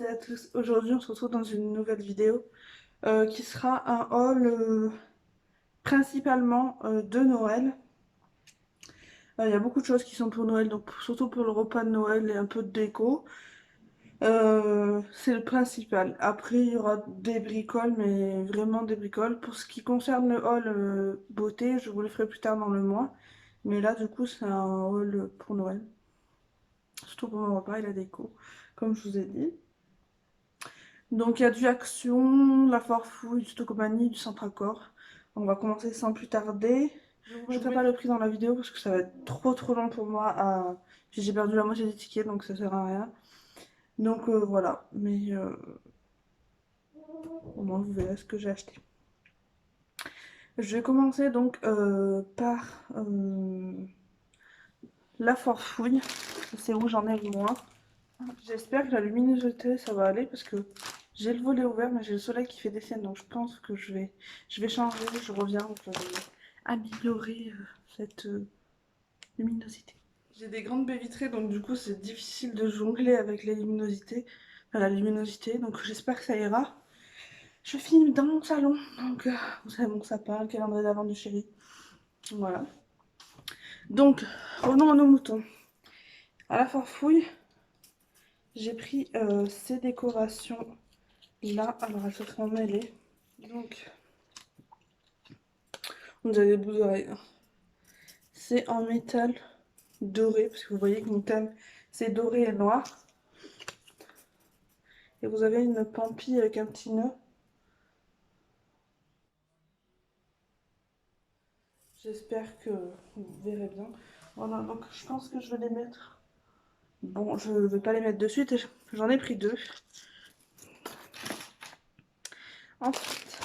et à tous, aujourd'hui on se retrouve dans une nouvelle vidéo qui sera un haul principalement de Noël. Il y a beaucoup de choses qui sont pour Noël, donc surtout pour le repas de Noël et un peu de déco. C'est le principal. Après il y aura des bricoles, mais vraiment des bricoles. Pour ce qui concerne le haul beauté, je vous le ferai plus tard dans le mois. Mais là du coup c'est un haul pour Noël. Surtout pour mon repas et la déco, comme je vous ai dit. Donc il y a du Action, la Farfouille, du Stocomanie, du Centracor. On va commencer sans plus tarder. Je vous mettrai pas le prix dans la vidéo parce que ça va être trop long pour moi à... Puis j'ai perdu la moitié des tickets donc ça sert à rien. Donc voilà, mais au moins vous verrez ce que j'ai acheté. Je vais commencer donc par la Farfouille. C'est où j'en ai le moins. J'espère que la luminosité ça va aller parce que j'ai le volet ouvert mais j'ai le soleil qui fait des siennes donc je pense que je vais changer, je reviens, je vais améliorer cette luminosité. J'ai des grandes baies vitrées donc du coup c'est difficile de jongler avec les luminosités, enfin, la luminosité, donc j'espère que ça ira. Je filme dans mon salon donc vous savez mon sapin, le calendrier d'avant de chéri. Voilà. Donc revenons à nos moutons. À la farfouille, j'ai pris ces décorations là, alors elles se sont mêlées. Donc, on dirait des bouts d'oreilles. C'est en métal doré, parce que vous voyez que mon thème c'est doré et noir. Et vous avez une pampille avec un petit nœud. J'espère que vous verrez bien. Voilà, donc je pense que je vais les mettre. Bon, je ne vais pas les mettre de suite, j'en ai pris deux. Ensuite,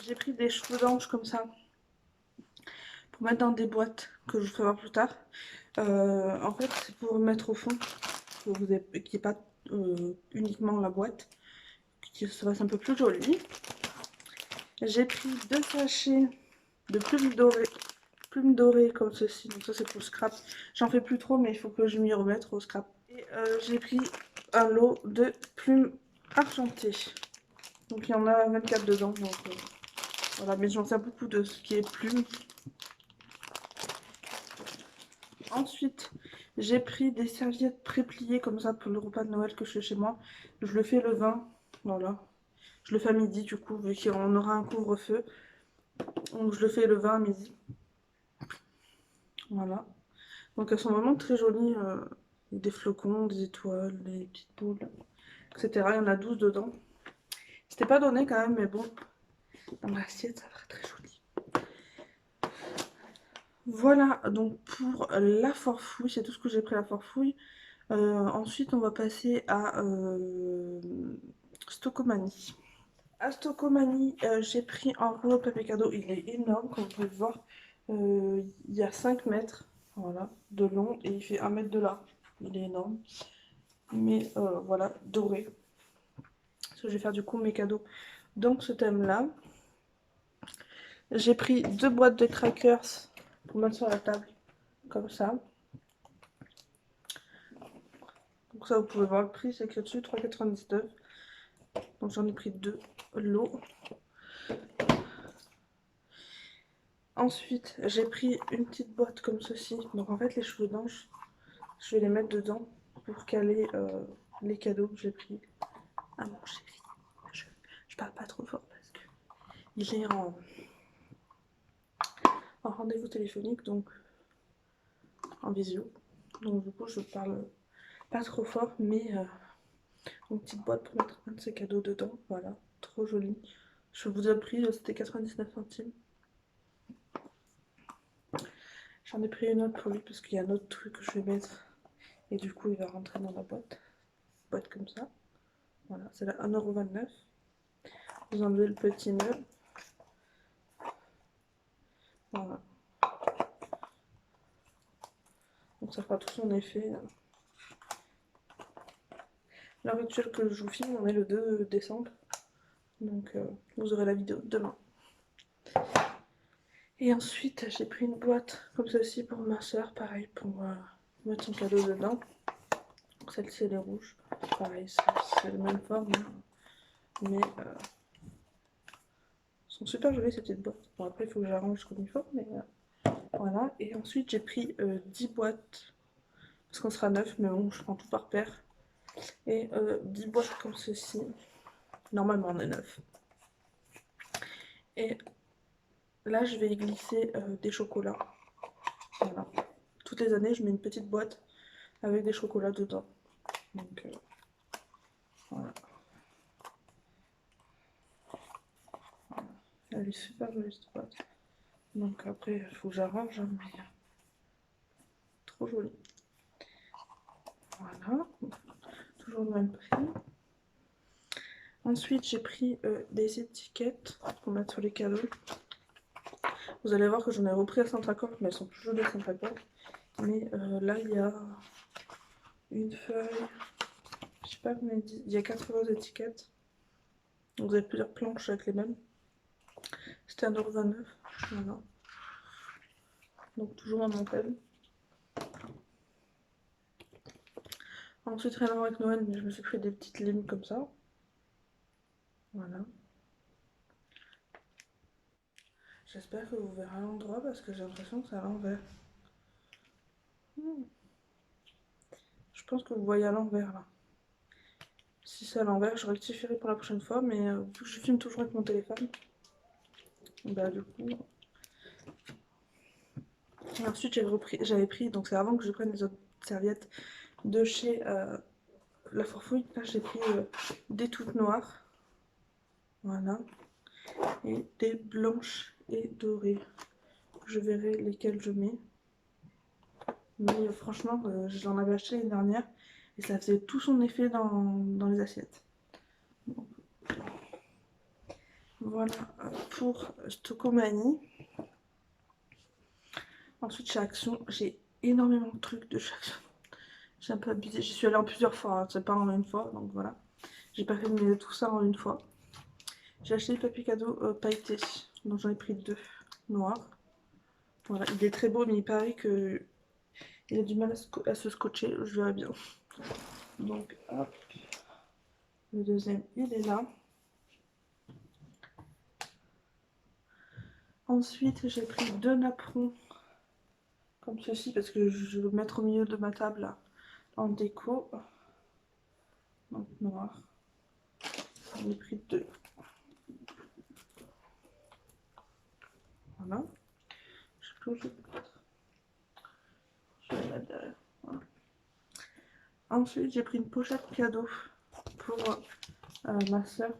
j'ai pris des cheveux d'ange comme ça, pour mettre dans des boîtes que je ferai voir plus tard. En fait, c'est pour mettre au fond, qu'il n'y ait pas uniquement la boîte, que ça fasse un peu plus joli. J'ai pris deux sachets de plumes dorées comme ceci, donc ça c'est pour le scrap. J'en fais plus trop mais il faut que je m'y remette au scrap. Et j'ai pris un lot de plumes argentées. Donc il y en a 24 dedans, donc voilà, mais j'en sais beaucoup de ce qui est plumes. Ensuite, j'ai pris des serviettes pré-pliées comme ça pour le repas de Noël que je fais chez moi. Je le fais le 20, voilà. Je le fais à midi du coup, vu qu'on aura un couvre-feu. Donc je le fais le 20 à midi. Voilà. Donc elles sont vraiment très jolies. Des flocons, des étoiles, des petites boules, etc. Il y en a 12 dedans. C'était pas donné quand même, mais bon, dans l'assiette, ça va être très joli. Voilà, donc pour la forfouille, c'est tout ce que j'ai pris la forfouille. Ensuite, on va passer à Stocomanie. À Stocomanie, j'ai pris un rouleau de papier cadeau. Il est énorme, comme vous pouvez le voir. Il y a 5 mètres voilà, de long et il fait 1 mètre de large. Il est énorme. Mais voilà, doré. Parce que je vais faire du coup mes cadeaux dans ce thème-là. J'ai pris 2 boîtes de crackers pour mettre sur la table, comme ça. Donc ça, vous pouvez voir le prix, c'est écrit dessus, 3,99 €. Donc j'en ai pris 2 lots. Ensuite, j'ai pris une petite boîte comme ceci. Donc en fait, les cheveux d'ange, je vais les mettre dedans pour caler les cadeaux que j'ai pris à mon chéri. Je parle pas trop fort parce que il est en rendez-vous téléphonique, donc en visio. Donc du coup, je parle pas trop fort, mais une petite boîte pour mettre un de ces cadeaux dedans. Voilà, trop joli. Je vous ai pris, c'était 99 centimes. J'en ai pris une autre pour lui parce qu'il y a un autre truc que je vais mettre. Et du coup, il va rentrer dans la boîte. Boîte comme ça. Voilà, c'est là 1,29 €. Vous enlevez le petit nœud. Voilà. Donc ça fera tout son effet. L'heure actuelle que je vous filme, on est le 2 décembre. Donc vous aurez la vidéo demain. Et ensuite, j'ai pris une boîte comme ceci pour ma soeur, pareil, pour mettre son cadeau dedans. Celle-ci, elle est rouge. Pareil, c'est la même forme, hein. Mais sont super jolies ces petites boîtes. Bon, après, il faut que j'arrange comme il faut, mais voilà. Et ensuite, j'ai pris 10 boîtes, parce qu'on sera 9, mais bon, je prends tout par paire. Et 10 boîtes comme ceci. Normalement, on est 9. Et là, je vais y glisser des chocolats. Voilà. Toutes les années, je mets une petite boîte avec des chocolats dedans. Donc, voilà. Elle est super jolie cette boîte. Donc après, il faut que j'arrange, hein, mais trop jolie. Voilà. Toujours le même prix. Ensuite, j'ai pris des étiquettes pour mettre sur les cadeaux. Vous allez voir que j'en ai repris à Centracorp, mais elles sont plus jolies à Centracorp. Mais là, il y a une feuille, je sais pas combien il y a 80 étiquettes. Donc vous avez plusieurs planches avec les mêmes. C'était 1,29 €. Voilà. Donc toujours en dentelle. Ensuite, rien à voir avec Noël, mais je me suis fait des petites limes comme ça. Voilà. J'espère que vous verrez à l'endroit parce que j'ai l'impression que c'est à l'envers. Je pense que vous voyez à l'envers là. Si c'est à l'envers, je rectifierai pour la prochaine fois, mais vu que je filme toujours avec mon téléphone, bah du coup. Et ensuite j'avais pris, donc c'est avant que je prenne les autres serviettes de chez La Forfouille. Là j'ai pris des toutes noires, voilà, et des blanches et dorées. Je verrai lesquelles je mets. Mais franchement, j'en avais acheté l'année dernière et ça faisait tout son effet dans les assiettes. Donc, voilà pour Stocomanie. Ensuite, chez Action, j'ai énormément de trucs de chez Action. J'ai un peu abusé. J'y suis allée en plusieurs fois, hein, c'est pas en une fois, donc voilà. J'ai pas fait tout ça en une fois. J'ai acheté des papiers cadeaux pailletés, donc j'en ai pris 2 noirs. Voilà, il est très beau, mais il paraît que il a du mal à se scotcher, je verrai bien. Donc, hop, le deuxième, il est là. Ensuite, j'ai pris 2 napperons comme ceci parce que je veux mettre au milieu de ma table là, en déco. Donc noir. J'en ai pris 2. Voilà. Je sais plus où je vais mettre. Je vais la mettre derrière. Voilà. Ensuite, j'ai pris une pochette cadeau pour ma soeur,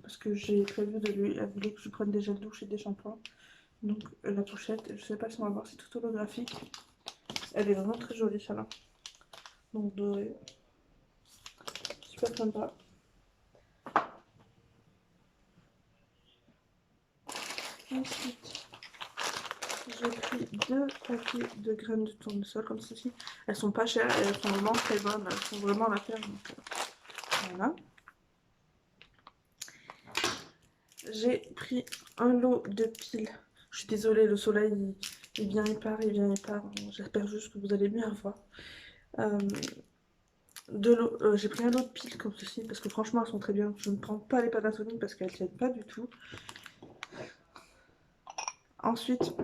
parce que j'ai prévu de lui. Elle voulait que je prenne des gels douche et des shampoings. Donc la pochette, je sais pas si on va voir, c'est tout holographique. Elle est vraiment très jolie celle-là. Donc dorée. Super sympa. Ensuite, j'ai pris 2 paquets de graines de tournesol comme ceci. Elles sont pas chères et elles sont vraiment très bonnes. Elles sont vraiment à la faire. Donc, voilà. J'ai pris un lot de piles. Je suis désolée, le soleil il vient, il part, il vient, il part. J'espère juste que vous allez bien voir. J'ai pris un lot de piles comme ceci parce que franchement elles sont très bien. Je ne prends pas les Panasonic parce qu'elles tiennent pas du tout. Ensuite,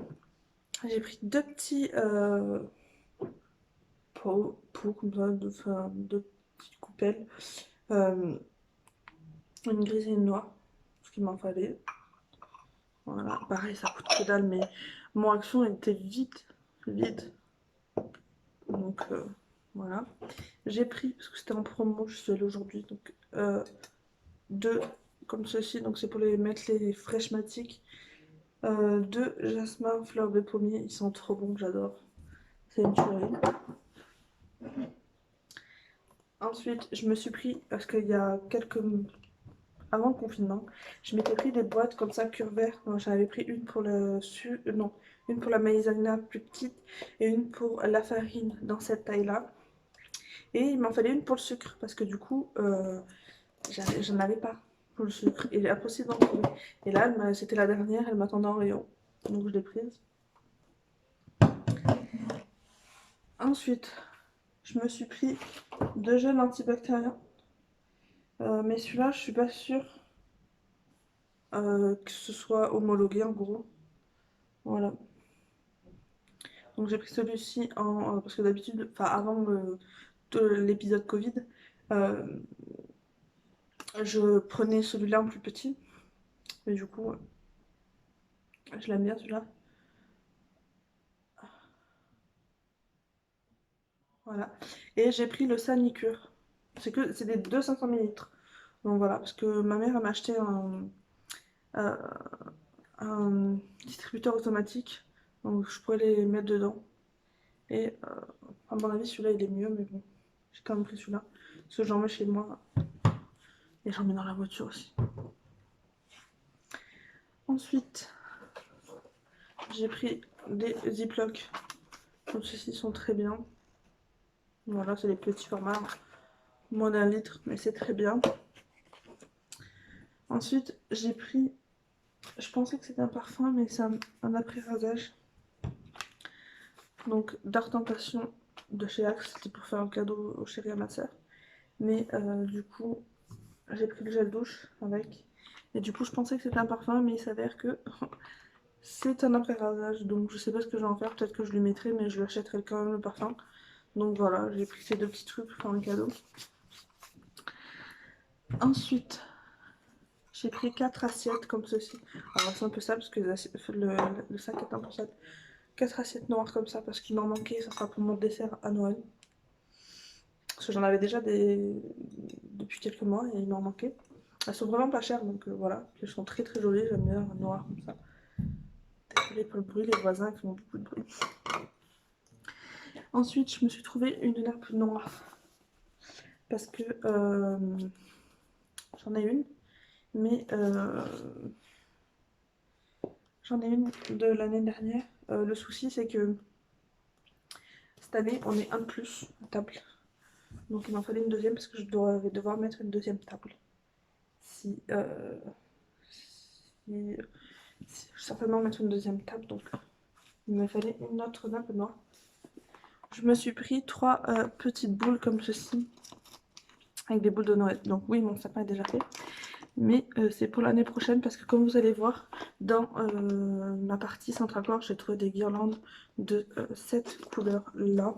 j'ai pris 2 petits pots comme ça, deux petites coupelles. Une grise et une noire, ce qu'il m'en fallait. Voilà, pareil, ça coûte que dalle, mais mon Action était vide. Donc voilà. J'ai pris, parce que c'était en promo, je suis allée aujourd'hui, donc 2 comme ceci, donc c'est pour les mettre les Freshmatiques. 2 jasmin fleur de pommier, ils sont trop bons, j'adore. C'est une tuerie. Ensuite, je me suis pris, parce qu'il y a avant le confinement, je m'étais pris des boîtes comme ça, cure vert. J'en avais pris une pour non, une pour la maïzena plus petite et une pour la farine dans cette taille-là. Et il m'en fallait une pour le sucre parce que du coup, j'en avais pas pour le sucre. Il est impossible d'en trouver. Et là, c'était la dernière, elle m'attendait en rayon. Donc je l'ai prise. Ensuite, je me suis pris 2 gels antibactériens. Mais celui-là, je suis pas sûre que ce soit homologué en gros. Voilà. Donc j'ai pris celui-ci parce que d'habitude, enfin avant l'épisode Covid, euh, je prenais celui-là en plus petit. Mais du coup, je l'aime bien celui-là. Voilà. Et j'ai pris le Sanicure. C'est des 200 millilitres. Donc voilà, parce que ma mère elle m'a acheté euh, un distributeur automatique. Donc je pourrais les mettre dedans. Et à mon avis, celui-là il est mieux, mais bon, j'ai quand même pris celui-là. Parce que j'en mets chez moi et j'en mets dans la voiture aussi. Ensuite, j'ai pris des Ziploc. Donc ceux-ci sont très bien. Voilà, c'est les petits formats. Moins d'un litre, mais c'est très bien. Ensuite, j'ai pris. Je pensais que c'était un parfum, mais c'est un après-rasage. Donc, Dark Tentation de chez Axe. C'était pour faire un cadeau au chéri à ma soeur. Mais du coup, j'ai pris le gel douche avec. Et du coup, je pensais que c'était un parfum, mais il s'avère que c'est un après-rasage. Donc, je sais pas ce que je vais en faire. Peut-être que je lui mettrai, mais je lui achèterai quand même le parfum. Donc voilà, j'ai pris ces deux petits trucs pour faire un cadeau. Ensuite, j'ai pris 4 assiettes comme ceci. Alors c'est un peu ça parce que le sac est un peu sale. 4 assiettes noires comme ça parce qu'il m'en manquait. Ça sera pour mon dessert à Noël. Parce que j'en avais déjà depuis quelques mois et il m'en manquait. Elles sont vraiment pas chères donc voilà. Puis elles sont très très jolies. J'aime bien noir comme ça. Désolée pour le bruit, les voisins qui font beaucoup de bruit. Ensuite, je me suis trouvé une nappe noire. Parce que j'en ai une. Mais j'en ai une de l'année dernière. Le souci, c'est que cette année, on est un de plus à table. Donc il m'en fallait une deuxième parce que vais devoir mettre une deuxième table. Si, si, si je vais certainement mettre une deuxième table, donc il me fallait une autre nappe noire. Je me suis pris 3 petites boules comme ceci, avec des boules de Noël. Donc oui, mon sapin est déjà fait. Mais c'est pour l'année prochaine parce que comme vous allez voir, dans ma partie centre-accord, j'ai trouvé des guirlandes de cette couleur-là.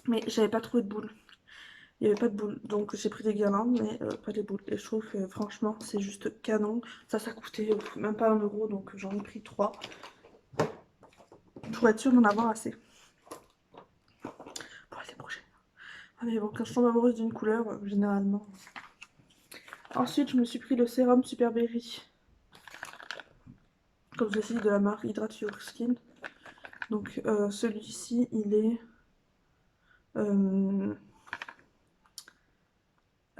Mais j'avais pas trouvé de boules. Il n'y avait pas de boules. Donc j'ai pris des guirlandes, mais pas des boules. Et je trouve que franchement, c'est juste canon. Ça coûtait même pas 1 euro, donc j'en ai pris 3. Pour être sûr d'en avoir assez. Pour l'année prochaine. Ah mais bon, quand je tombe amoureuse d'une couleur, généralement. Ensuite, je me suis pris le sérum Super Berry. Comme ceci, de la marque Hydrate Your Skin. Donc celui-ci, il est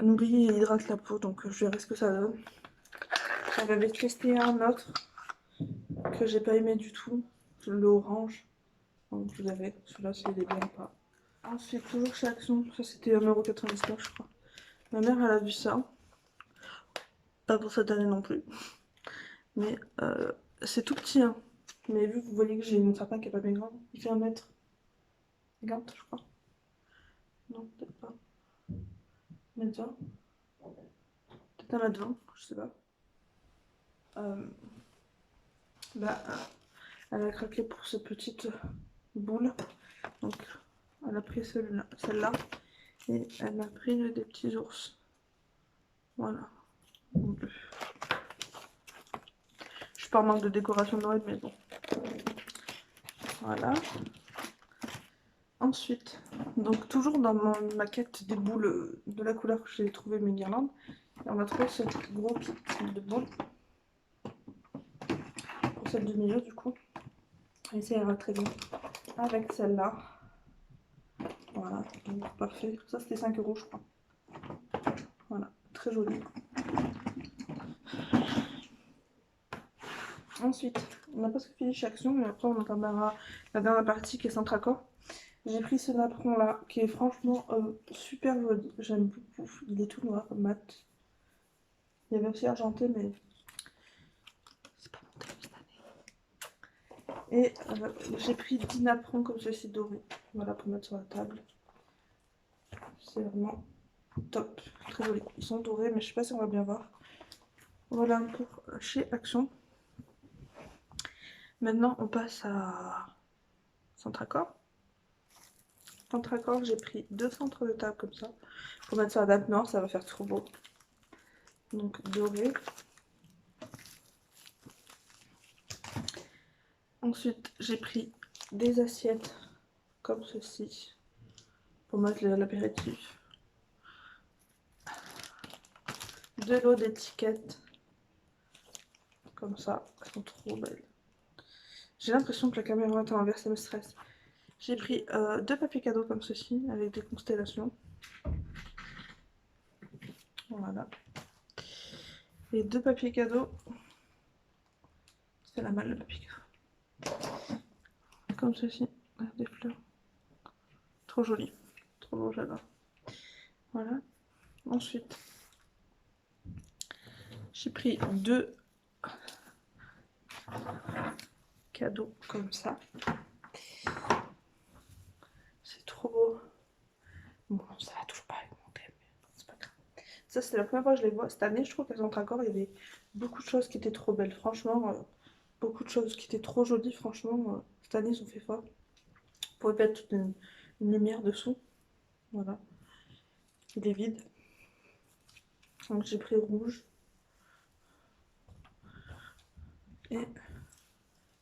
nourrit et hydrate la peau. Donc je verrai ce que ça donne. J'avais testé un autre que j'ai pas aimé du tout. Le orange. Donc vous avez, celui-là, s'il est bien ou pas. Ensuite, toujours chez Action. Ça, c'était 1,99 € je crois. Ma mère, elle a vu ça. Pas pour cette année non plus. Mais c'est tout petit, hein. Mais vu que vous voyez que j'ai mon sapin qui est pas bien grand, il fait 1 m 50, je crois. Non, peut-être pas. 1 m 20. Peut-être 1 m 20, je sais pas. Euh, bah, elle a craqué pour cette petite boule. Donc, elle a pris celle-là. Et elle a pris des petits ours. Voilà. Je suis pas en manque de décoration de Noël, mais bon. Voilà. Ensuite, donc toujours dans ma quête des boules de la couleur que j'ai trouvé mes guirlandes, on a trouvé ce gros kit de boules pour celle du milieu du coup. Et ça ira très bien avec celle-là. Voilà, donc parfait. Ça c'était 5 € je crois. Voilà, très joli. Ensuite, on n'a pas ce que fini chez Action, mais après on entendra la dernière partie qui est Centracor. J'ai pris ce napperon là qui est franchement super joli. J'aime beaucoup. Il est tout noir, mat. Il y avait aussi argenté, mais c'est pas mon thème cette année. Et j'ai pris 10 napperons comme ceci dorés. Voilà, pour mettre sur la table. C'est vraiment Top, très joli. Ils sont dorés, mais je sais pas si on va bien voir. Voilà pour chez Action. Maintenant, on passe à Centracor. Centracor, j'ai pris 2 centres de table comme ça. Pour mettre sur la date noire, ça va faire trop beau. Donc doré. Ensuite, j'ai pris des assiettes comme ceci pour mettre l'apéritif. De l'eau d'étiquette comme ça, elles sont trop belles. J'ai l'impression que la caméra est inversée, ça me stresse. J'ai pris 2 papiers cadeaux comme ceci avec des constellations. Voilà. Et 2 papiers cadeaux. C'est la malle le papier cadeau. Comme ceci, avec des fleurs. Trop joli. Trop beau, j'adore. Voilà. Ensuite, j'ai pris 2 cadeaux comme ça. C'est trop beau. Bon, ça va toujours pas avec mon thème, mais c'est pas grave. Ça, c'est la première fois que je les vois. Cette année, je trouve qu'elles sont encore. Il y avait beaucoup de choses qui étaient trop belles. Franchement, beaucoup de choses qui étaient trop jolies. Franchement, cette année, ils ont fait fort. Vous pouvez mettre toute une lumière dessous. Voilà. Il est vide. Donc, j'ai pris rouge. Et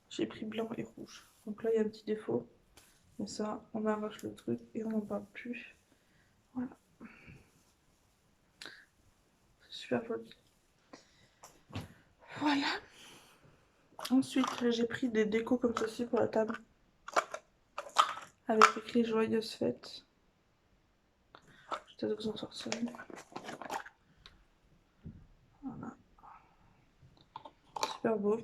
j'ai pris blanc et rouge. Donc là, il y a un petit défaut. Mais ça, on arrache le truc et on n'en parle plus. Voilà. C'est super joli. Voilà. Ensuite, j'ai pris des décos comme ceci pour la table. Avec écrit Joyeuse fête. Je vais peut-être vous en sortir une. Voilà. Super beau.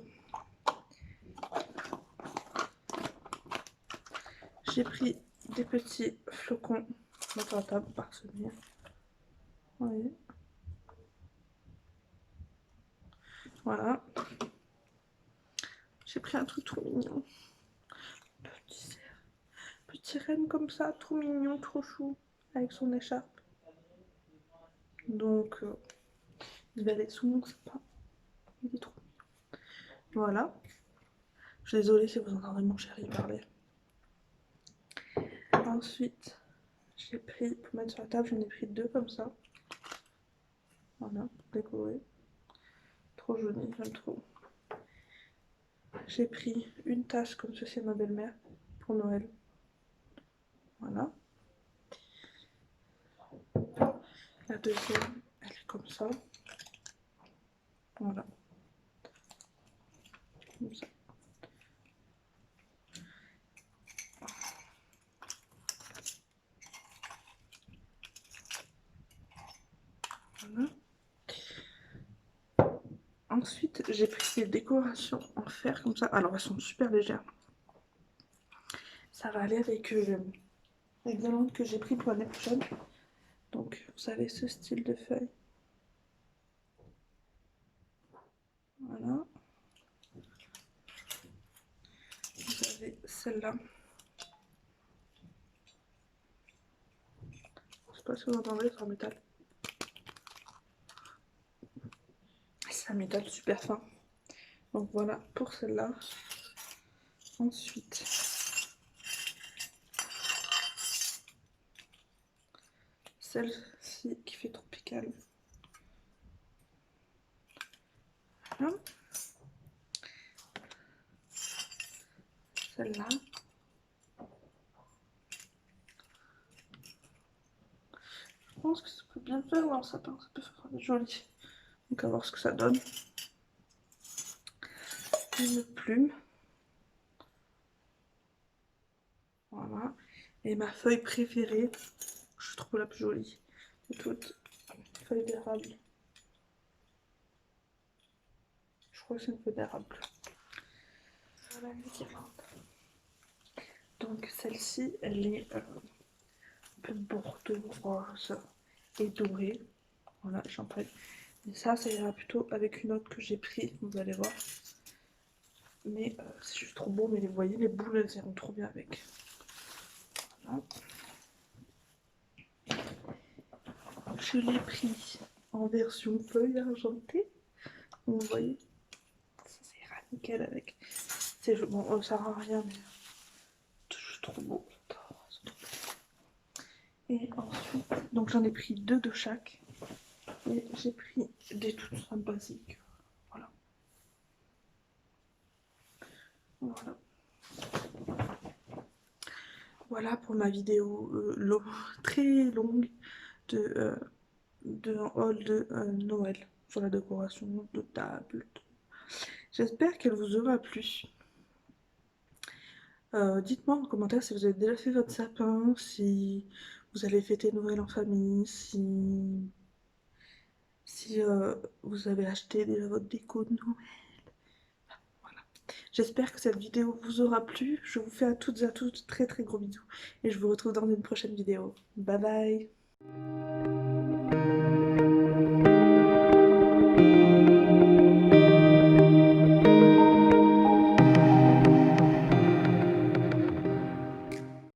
J'ai pris des petits flocons sur la table parsemés. Vous voyez. Voilà. J'ai pris un truc trop mignon. Petit renne comme ça, trop mignon, trop chou. Avec son écharpe. Donc, il va aller sous mon sapin. Il est trop mignon. Voilà. Je suis désolée si vous entendez mon chéri parler. Ensuite, j'ai pris, pour mettre sur la table, j'en ai pris 2 comme ça. Voilà, pour décorer. Trop joli, j'aime trop. J'ai pris une tasse comme ceci à ma belle-mère pour Noël. Voilà. La deuxième, elle est comme ça. Voilà. Comme ça. Voilà. Ensuite, j'ai pris des décorations en fer comme ça. Alors, elles sont super légères. Ça va aller avec les guirlandes que j'ai pris pour l'année prochaine. Donc, vous savez, ce style de feuille. Voilà. Vous avez celle-là. Je sais pas si vous entendez, c'est en métal. C'est un métal super fin. Donc voilà pour celle-là. Ensuite, celle-ci qui fait tropical. Voilà. Celle-là. Je pense que ça peut bien faire un sapin, ça peut faire joli. Donc à voir ce que ça donne. Une plume. Voilà. Et ma feuille préférée, je trouve la plus jolie de toutes, feuille d'érable. Je crois que c'est une feuille d'érable. Voilà les guirlandes. Donc celle-ci, elle est un peu bordeaux, rose et dorée. Voilà, champagne. Et ça ira plutôt avec une autre que j'ai pris, vous allez voir. Mais c'est juste trop beau, mais vous voyez, les boules, elles iront trop bien avec. Voilà. Je l'ai pris en version feuille argentée. Vous voyez, ça ira nickel avec. Bon, ça sert à rien, mais c'est juste trop beau. Et ensuite, donc j'en ai pris 2 de chaque. Et j'ai pris des toutes simples basiques. Voilà. Voilà. Voilà pour ma vidéo très longue de haul de Noël sur la décoration de table. J'espère qu'elle vous aura plu. Dites-moi en commentaire si vous avez déjà fait votre sapin, si vous allez fêter Noël en famille, si vous avez acheté déjà votre déco de Noël. Voilà. J'espère que cette vidéo vous aura plu. Je vous fais à toutes et à tous très très gros bisous. Et je vous retrouve dans une prochaine vidéo. Bye bye!